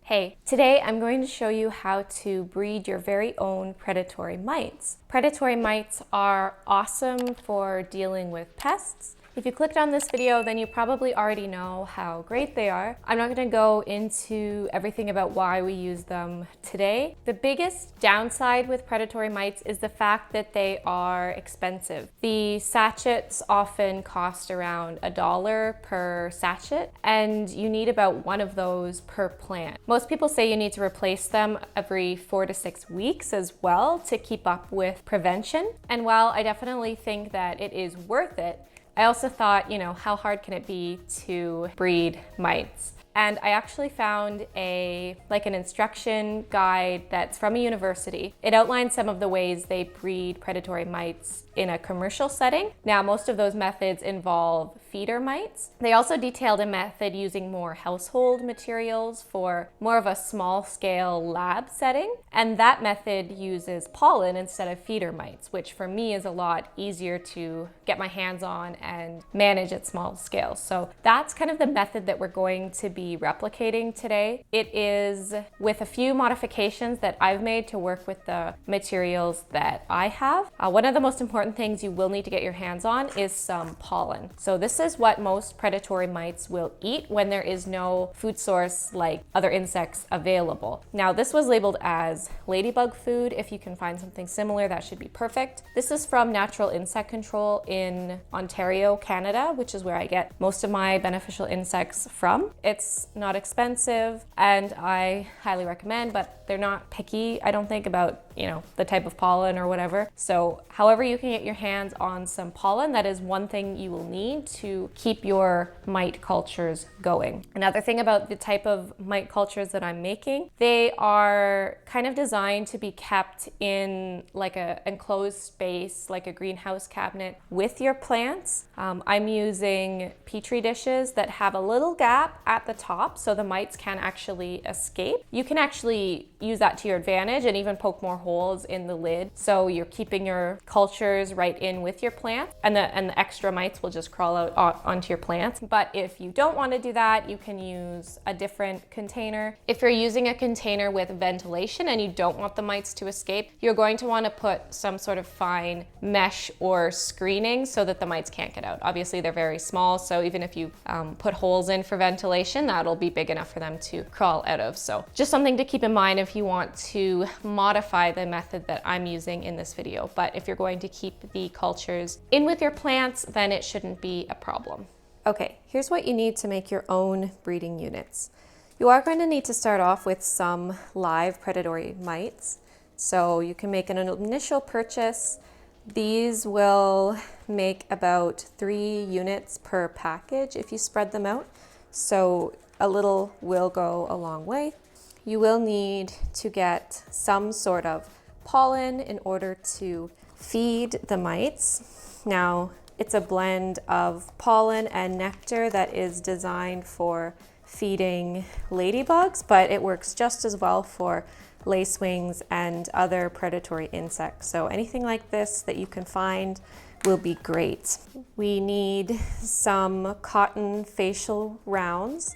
Hey, today I'm going to show you how to breed your very own predatory mites. Predatory mites are awesome for dealing with pests. If you clicked on this video, then you probably already know how great they are. I'm not going to go into everything about why we use them today. The biggest downside with predatory mites is the fact that they are expensive. The sachets often cost around $1 per sachet, and you need about one of those per plant. Most people say you need to replace them every 4 to 6 weeks as well to keep up with prevention. And while I definitely think that it is worth it, I also thought, how hard can it be to breed mites? And I actually found an instruction guide that's from a university. It outlines some of the ways they breed predatory mites in a commercial setting. Now, most of those methods involve feeder mites. They also detailed a method using more household materials for more of a small scale lab setting. And that method uses pollen instead of feeder mites, which for me is a lot easier to get my hands on and manage at small scale. So that's kind of the method that we're going to be replicating today. It is with a few modifications that I've made to work with the materials that I have. One of the most important things you will need to get your hands on is some pollen. So this is what most predatory mites will eat when there is no food source like other insects available. Now, this was labeled as ladybug food. If you can find something similar, that should be perfect. This is from Natural Insect Control in Ontario, Canada, which is where I get most of my beneficial insects from. It's not expensive and I highly recommend, but they're not picky, I don't think, about the type of pollen or whatever. So however you can get your hands on some pollen, that is one thing you will need to keep your mite cultures going. Another thing about the type of mite cultures that I'm making, they are kind of designed to be kept in like a enclosed space, like a greenhouse cabinet with your plants. I'm using petri dishes that have a little gap at the top so the mites can actually escape. You can actually use that to your advantage and even poke more holes in the lid so you're keeping your cultures right in with your plants, and the extra mites will just crawl out onto your plants. But if you don't want to do that, you can use a different container. If you're using a container with ventilation and you don't want the mites to escape, you're going to want to put some sort of fine mesh or screening so that the mites can't get out. Obviously they're very small, so even if you put holes in for ventilation, that'll be big enough for them to crawl out of. So just something to keep in mind if you want to modify the method that I'm using in this video. But if you're going to keep the cultures in with your plants, then it shouldn't be a problem. Okay, here's what you need to make your own breeding units. You are going to need to start off with some live predatory mites. So you can make an initial purchase. These will make about 3 units per package if you spread them out. So a little will go a long way. You will need to get some sort of pollen in order to feed the mites. Now, it's a blend of pollen and nectar that is designed for feeding ladybugs, but it works just as well for lacewings and other predatory insects. So anything like this that you can find will be great. We need some cotton facial rounds.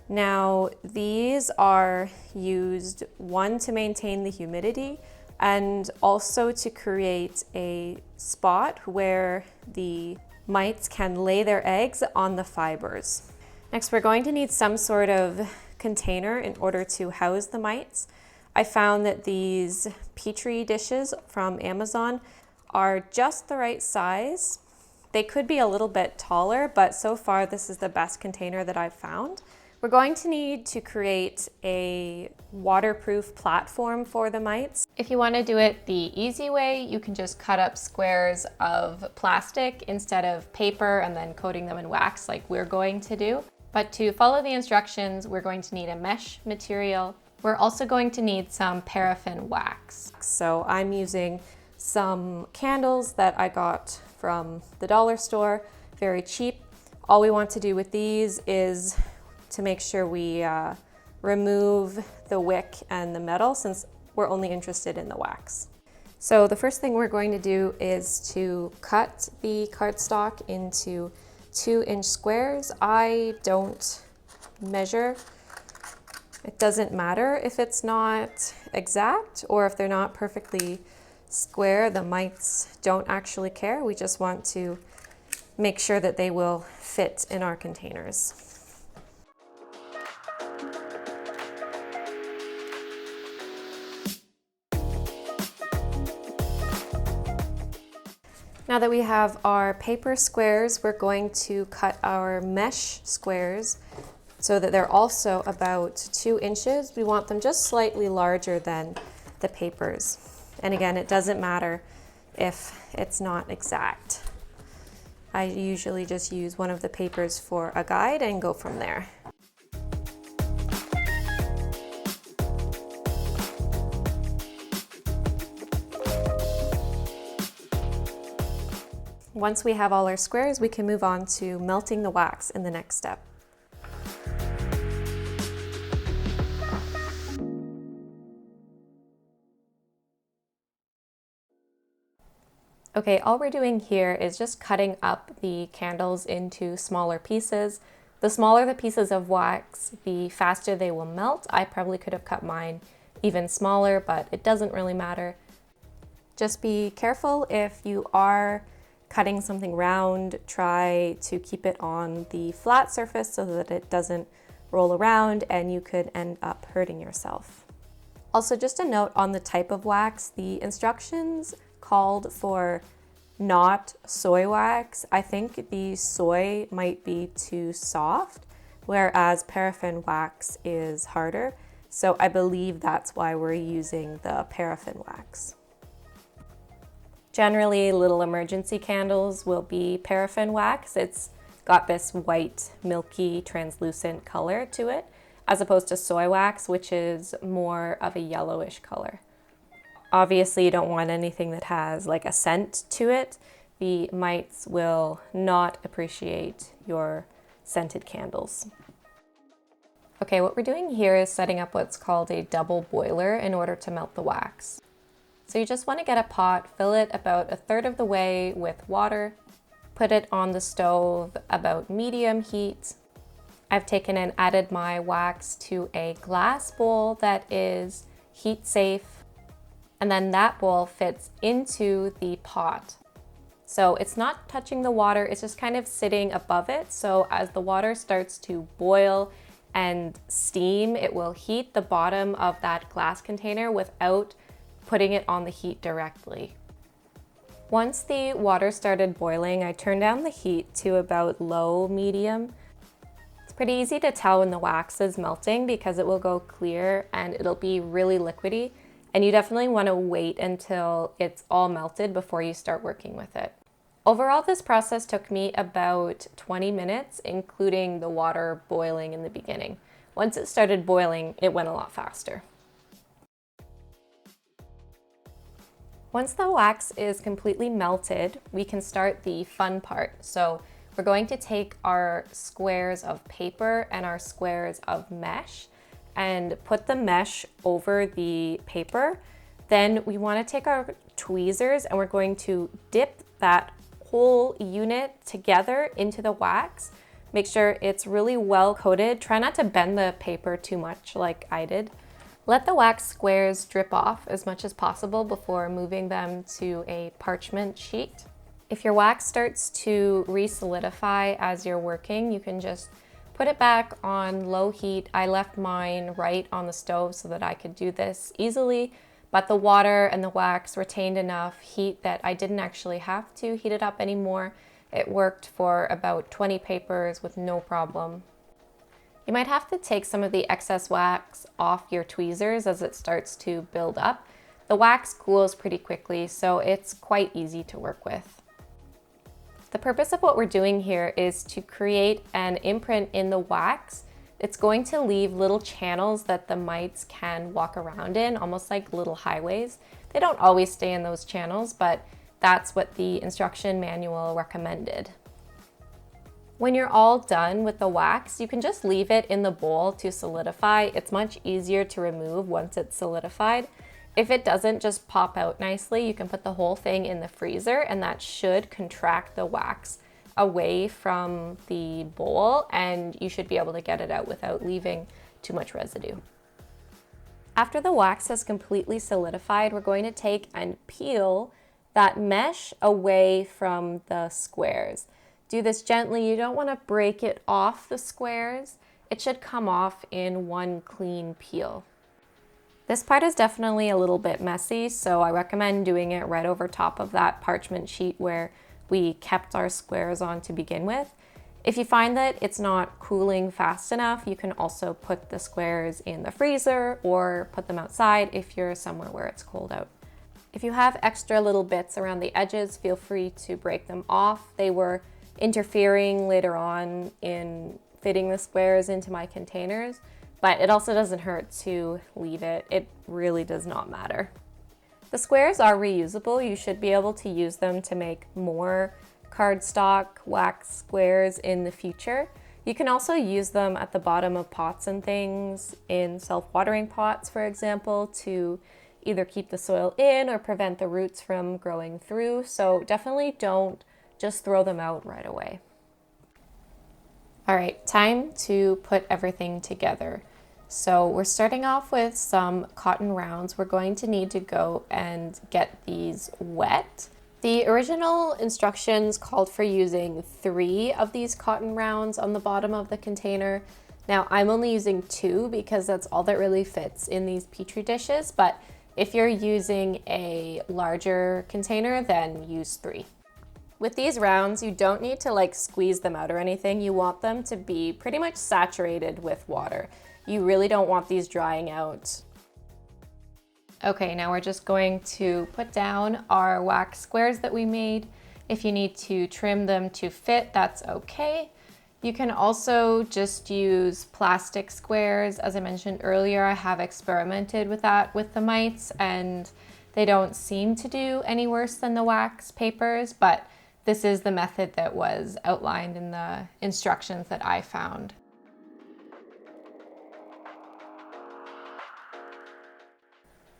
Now, these are used, one, to maintain the humidity and also to create a spot where the mites can lay their eggs on the fibers. Next, we're going to need some sort of container in order to house the mites. I found that these petri dishes from Amazon are just the right size. They could be a little bit taller, but so far this is the best container that I've found. We're going to need to create a waterproof platform for the mites. If you want to do it the easy way, you can just cut up squares of plastic instead of paper and then coating them in wax like we're going to do. But to follow the instructions, we're going to need a mesh material. We're also going to need some paraffin wax. So I'm using some candles that I got from the dollar store, very cheap. All we want to do with these is to make sure we remove the wick and the metal, since we're only interested in the wax. So the first thing we're going to do is to cut the cardstock into 2-inch squares. I don't measure It doesn't matter if it's not exact or if they're not perfectly square. The mites don't actually care. We just want to make sure that they will fit in our containers. Now that we have our paper squares, we're going to cut our mesh squares so that they're also about 2 inches. We want them just slightly larger than the papers. And again, it doesn't matter if it's not exact. I usually just use one of the papers for a guide and go from there. Once we have all our squares, we can move on to melting the wax in the next step. Okay, all we're doing here is just cutting up the candles into smaller pieces. The smaller the pieces of wax, the faster they will melt. I probably could have cut mine even smaller, but it doesn't really matter. Just be careful if you are cutting something round, try to keep it on the flat surface so that it doesn't roll around and you could end up hurting yourself. Also, just a note on the type of wax, the instructions called for not soy wax. I think the soy might be too soft, whereas paraffin wax is harder. So I believe that's why we're using the paraffin wax. Generally, little emergency candles will be paraffin wax. It's got this white, milky, translucent color to it, as opposed to soy wax, which is more of a yellowish color. Obviously, you don't want anything that has like a scent to it. The mites will not appreciate your scented candles. Okay, what we're doing here is setting up what's called a double boiler in order to melt the wax. So you just want to get a pot, fill it about 1/3 of the way with water, put it on the stove about medium heat. I've taken and added my wax to a glass bowl that is heat safe. And then that bowl fits into the pot. So it's not touching the water, it's just kind of sitting above it. So as the water starts to boil and steam, it will heat the bottom of that glass container without putting it on the heat directly. Once the water started boiling, I turned down the heat to about low medium. It's pretty easy to tell when the wax is melting because it will go clear and it'll be really liquidy. And you definitely want to wait until it's all melted before you start working with it. Overall, this process took me about 20 minutes, including the water boiling in the beginning. Once it started boiling, it went a lot faster. Once the wax is completely melted, we can start the fun part. So we're going to take our squares of paper and our squares of mesh and put the mesh over the paper. Then we want to take our tweezers and we're going to dip that whole unit together into the wax. Make sure it's really well coated. Try not to bend the paper too much like I did. Let the wax squares drip off as much as possible before moving them to a parchment sheet. If your wax starts to re-solidify as you're working, you can just put it back on low heat. I left mine right on the stove so that I could do this easily, but the water and the wax retained enough heat that I didn't actually have to heat it up anymore. It worked for about 20 papers with no problem. You might have to take some of the excess wax off your tweezers as it starts to build up. The wax cools pretty quickly, so it's quite easy to work with. The purpose of what we're doing here is to create an imprint in the wax. It's going to leave little channels that the mites can walk around in, almost like little highways. They don't always stay in those channels, but that's what the instruction manual recommended. When you're all done with the wax, you can just leave it in the bowl to solidify. It's much easier to remove once it's solidified. If it doesn't just pop out nicely, you can put the whole thing in the freezer and that should contract the wax away from the bowl and you should be able to get it out without leaving too much residue. After the wax has completely solidified, we're going to take and peel that mesh away from the squares. Do this gently. You don't want to break it off the squares. It should come off in one clean peel. This part is definitely a little bit messy, so I recommend doing it right over top of that parchment sheet where we kept our squares on to begin with. If you find that it's not cooling fast enough, you can also put the squares in the freezer or put them outside if you're somewhere where it's cold out. If you have extra little bits around the edges, feel free to break them off. They were interfering later on in fitting the squares into my containers, but it also doesn't hurt to leave it. It really does not matter. The squares are reusable. You should be able to use them to make more cardstock wax squares in the future. You can also use them at the bottom of pots and things, in self-watering pots, for example, to either keep the soil in or prevent the roots from growing through. So definitely don't just throw them out right away. All right, time to put everything together. So we're starting off with some cotton rounds. We're going to need to go and get these wet. The original instructions called for using 3 of these cotton rounds on the bottom of the container. Now I'm only using 2 because that's all that really fits in these Petri dishes, but if you're using a larger container, then use 3. With these rounds, you don't need to squeeze them out or anything. You want them to be pretty much saturated with water. You really don't want these drying out. Okay, now we're just going to put down our wax squares that we made. If you need to trim them to fit, that's okay. You can also just use plastic squares. As I mentioned earlier, I have experimented with that with the mites and they don't seem to do any worse than the wax papers, but this is the method that was outlined in the instructions that I found.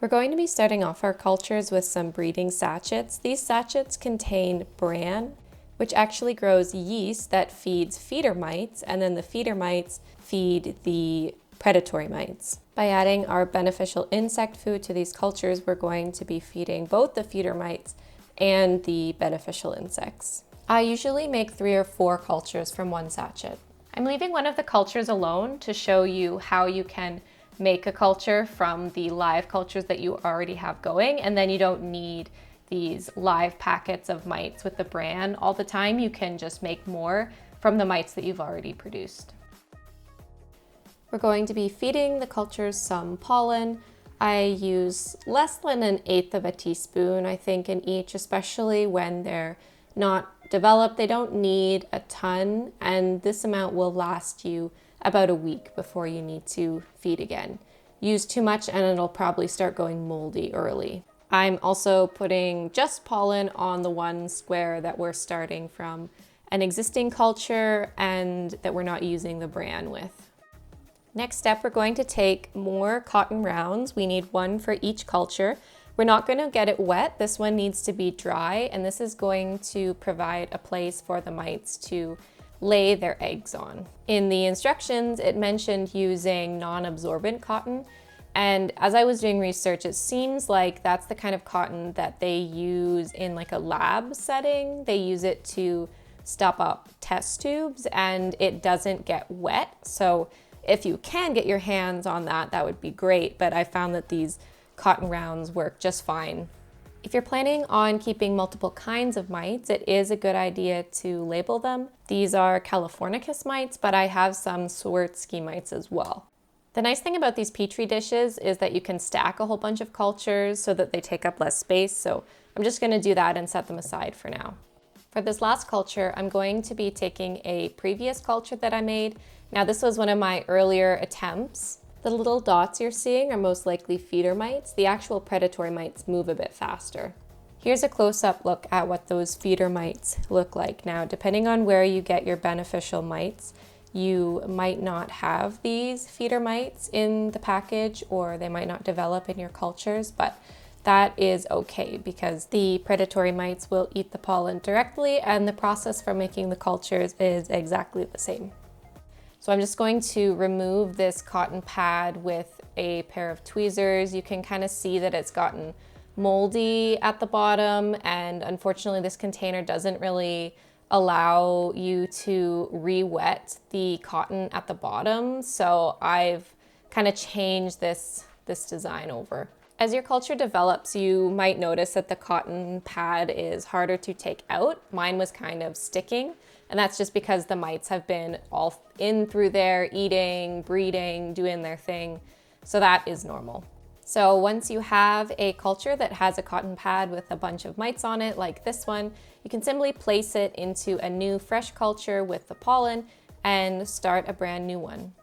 We're going to be starting off our cultures with some breeding sachets. These sachets contain bran, which actually grows yeast that feeds feeder mites, and then the feeder mites feed the predatory mites. By adding our beneficial insect food to these cultures, we're going to be feeding both the feeder mites and the beneficial insects. I usually make 3 or 4 cultures from one sachet. I'm leaving one of the cultures alone to show you how you can make a culture from the live cultures that you already have going, and then you don't need these live packets of mites with the bran all the time. You can just make more from the mites that you've already produced. We're going to be feeding the cultures some pollen. I use less than 1/8 of a teaspoon, I think, in each, especially when they're not developed. They don't need a ton, and this amount will last you about a week before you need to feed again. Use too much and it'll probably start going moldy early. I'm also putting just pollen on the one square that we're starting from an existing culture and that we're not using the bran with. Next step, we're going to take more cotton rounds. We need 1 for each culture. We're not going to get it wet. This one needs to be dry, and this is going to provide a place for the mites to lay their eggs on. In the instructions, it mentioned using non-absorbent cotton, and as I was doing research, it seems like that's the kind of cotton that they use in a lab setting. They use it to stop up test tubes and it doesn't get wet. So if you can get your hands on that, that would be great, but I found that these cotton rounds work just fine. If you're planning on keeping multiple kinds of mites, it is a good idea to label them. These are Californicus mites, but I have some swirskii mites as well. The nice thing about these Petri dishes is that you can stack a whole bunch of cultures so that they take up less space, so I'm just going to do that and set them aside for now. For this last culture, I'm going to be taking a previous culture that I made. Now this was one of my earlier attempts. The little dots you're seeing are most likely feeder mites. The actual predatory mites move a bit faster. Here's a close-up look at what those feeder mites look like. Now, depending on where you get your beneficial mites, you might not have these feeder mites in the package, or they might not develop in your cultures, but that is okay because the predatory mites will eat the pollen directly, and the process for making the cultures is exactly the same. So I'm just going to remove this cotton pad with a pair of tweezers. You can kind of see that it's gotten moldy at the bottom, and unfortunately this container doesn't really allow you to re-wet the cotton at the bottom. So I've kind of changed this design over. As your culture develops, you might notice that the cotton pad is harder to take out. Mine was kind of sticking, and that's just because the mites have been all in through there, eating, breeding, doing their thing. So that is normal. So once you have a culture that has a cotton pad with a bunch of mites on it, like this one, you can simply place it into a new fresh culture with the pollen and start a brand new one.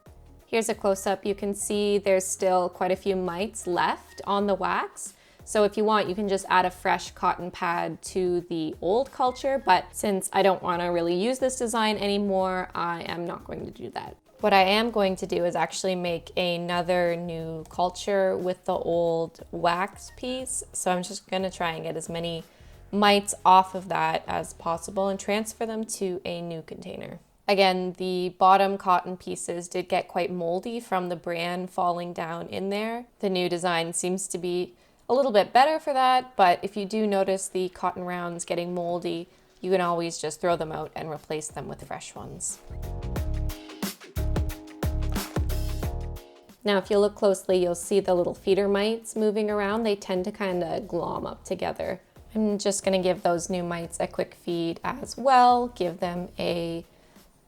Here's a close-up. You can see there's still quite a few mites left on the wax. So if you want, you can just add a fresh cotton pad to the old culture, but since I don't want to really use this design anymore, I am not going to do that. What I am going to do is actually make another new culture with the old wax piece. So I'm just going to try and get as many mites off of that as possible and transfer them to a new container. Again, the bottom cotton pieces did get quite moldy from the bran falling down in there. The new design seems to be a little bit better for that, but if you do notice the cotton rounds getting moldy, you can always just throw them out and replace them with fresh ones. Now, if you look closely, you'll see the little feeder mites moving around. They tend to kind of glom up together. I'm just gonna give those new mites a quick feed as well, give them a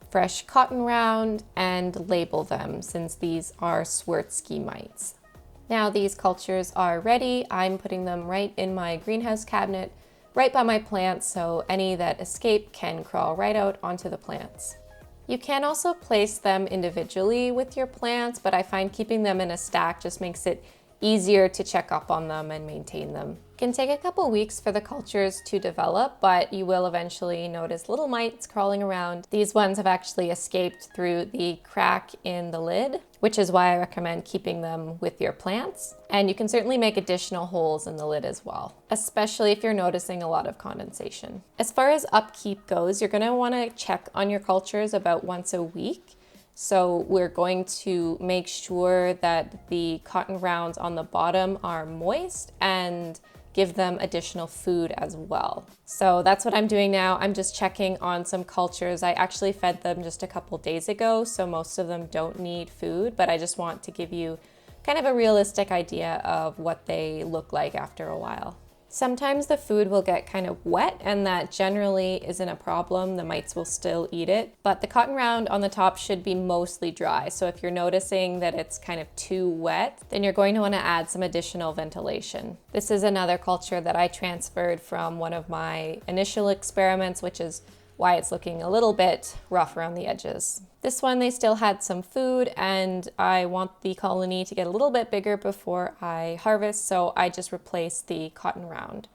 fresh cotton round, and label them since these are swirskii mites. Now these cultures are ready. I'm putting them right in my greenhouse cabinet, right by my plants, so any that escape can crawl right out onto the plants. You can also place them individually with your plants, but I find keeping them in a stack just makes it easier to check up on them and maintain them. It can take a couple weeks for the cultures to develop, but you will eventually notice little mites crawling around. These ones have actually escaped through the crack in the lid, which is why I recommend keeping them with your plants. And you can certainly make additional holes in the lid as well, especially if you're noticing a lot of condensation. As far as upkeep goes, you're gonna wanna check on your cultures about once a week. So we're going to make sure that the cotton rounds on the bottom are moist and give them additional food as well. So that's what I'm doing now. I'm just checking on some cultures. I actually fed them just a couple days ago, so most of them don't need food, but I just want to give you kind of a realistic idea of what they look like after a while. Sometimes the food will get kind of wet, and that generally isn't a problem. The mites will still eat it, but the cotton round on the top should be mostly dry. So if you're noticing that it's kind of too wet, then you're going to want to add some additional ventilation. This is another culture that I transferred from one of my initial experiments, which is why it's looking a little bit rough around the edges. This one, they still had some food, and I want the colony to get a little bit bigger before I harvest, so I just replaced the cotton round.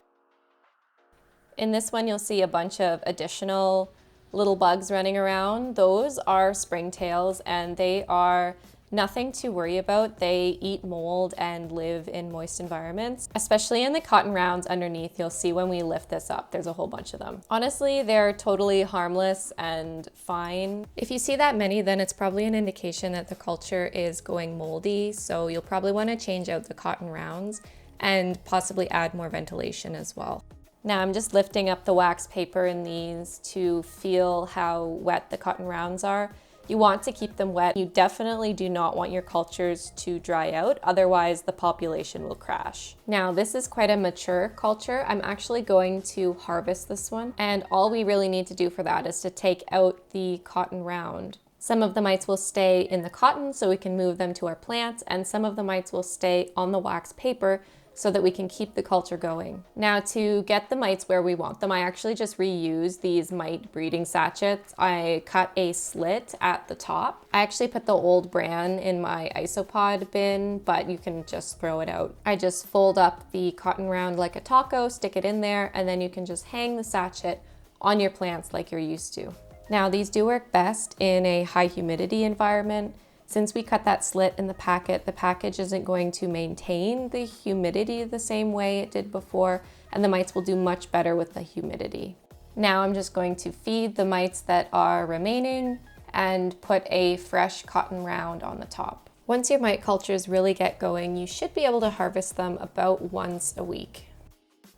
In this one, you'll see a bunch of additional little bugs running around. Those are springtails, and they are nothing to worry about. They eat mold and live in moist environments, especially in the cotton rounds underneath. You'll see when we lift this up, there's a whole bunch of them. Honestly, they're totally harmless and fine. If you see that many, then it's probably an indication that the culture is going moldy. So you'll probably want to change out the cotton rounds and possibly add more ventilation as well. Now I'm just lifting up the wax paper in these to feel how wet the cotton rounds are. You want to keep them wet. You definitely do not want your cultures to dry out, otherwise the population will crash. Now this is quite a mature culture. I'm actually going to harvest this one, and all we really need to do for that is to take out the cotton round. Some of the mites will stay in the cotton so we can move them to our plants, and some of the mites will stay on the wax paper so that we can keep the culture going. Now to get the mites where we want them, I actually just reused these mite breeding sachets. I cut a slit at the top. I actually put the old bran in my isopod bin, but you can just throw it out. I just fold up the cotton round like a taco, stick it in there, and then you can just hang the sachet on your plants like you're used to. Now these do work best in a high humidity environment. Since we cut that slit in the package isn't going to maintain the humidity the same way it did before, and the mites will do much better with the humidity. Now I'm just going to feed the mites that are remaining, and put a fresh cotton round on the top. Once your mite cultures really get going, you should be able to harvest them about once a week.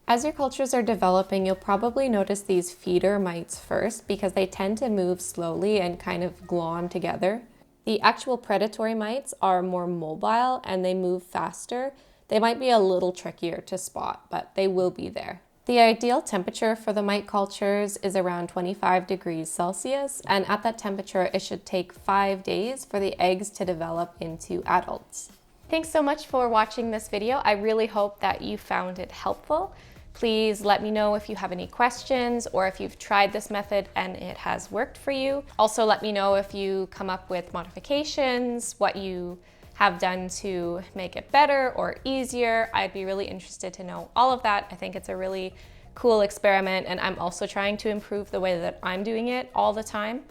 As your cultures are developing, you'll probably notice these feeder mites first because they tend to move slowly and kind of glom together. The actual predatory mites are more mobile and they move faster. They might be a little trickier to spot, but they will be there. The ideal temperature for the mite cultures is around 25 degrees Celsius, and at that temperature, it should take 5 days for the eggs to develop into adults. Thanks so much for watching this video. I really hope that you found it helpful. Please let me know if you have any questions or if you've tried this method and it has worked for you. Also, let me know if you come up with modifications, what you have done to make it better or easier. I'd be really interested to know all of that. I think it's a really cool experiment, and I'm also trying to improve the way that I'm doing it all the time.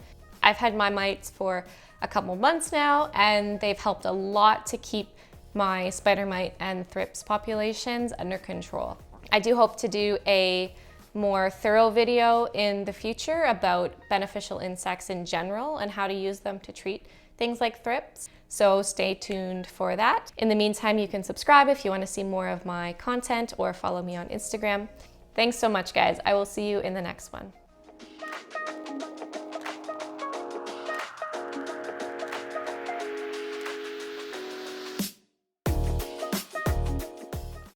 I've had my mites for a couple months now, and they've helped a lot to keep my spider mite and thrips populations under control. I do hope to do a more thorough video in the future about beneficial insects in general and how to use them to treat things like thrips. So stay tuned for that. In the meantime, you can subscribe if you want to see more of my content or follow me on Instagram. Thanks so much, guys. I will see you in the next one.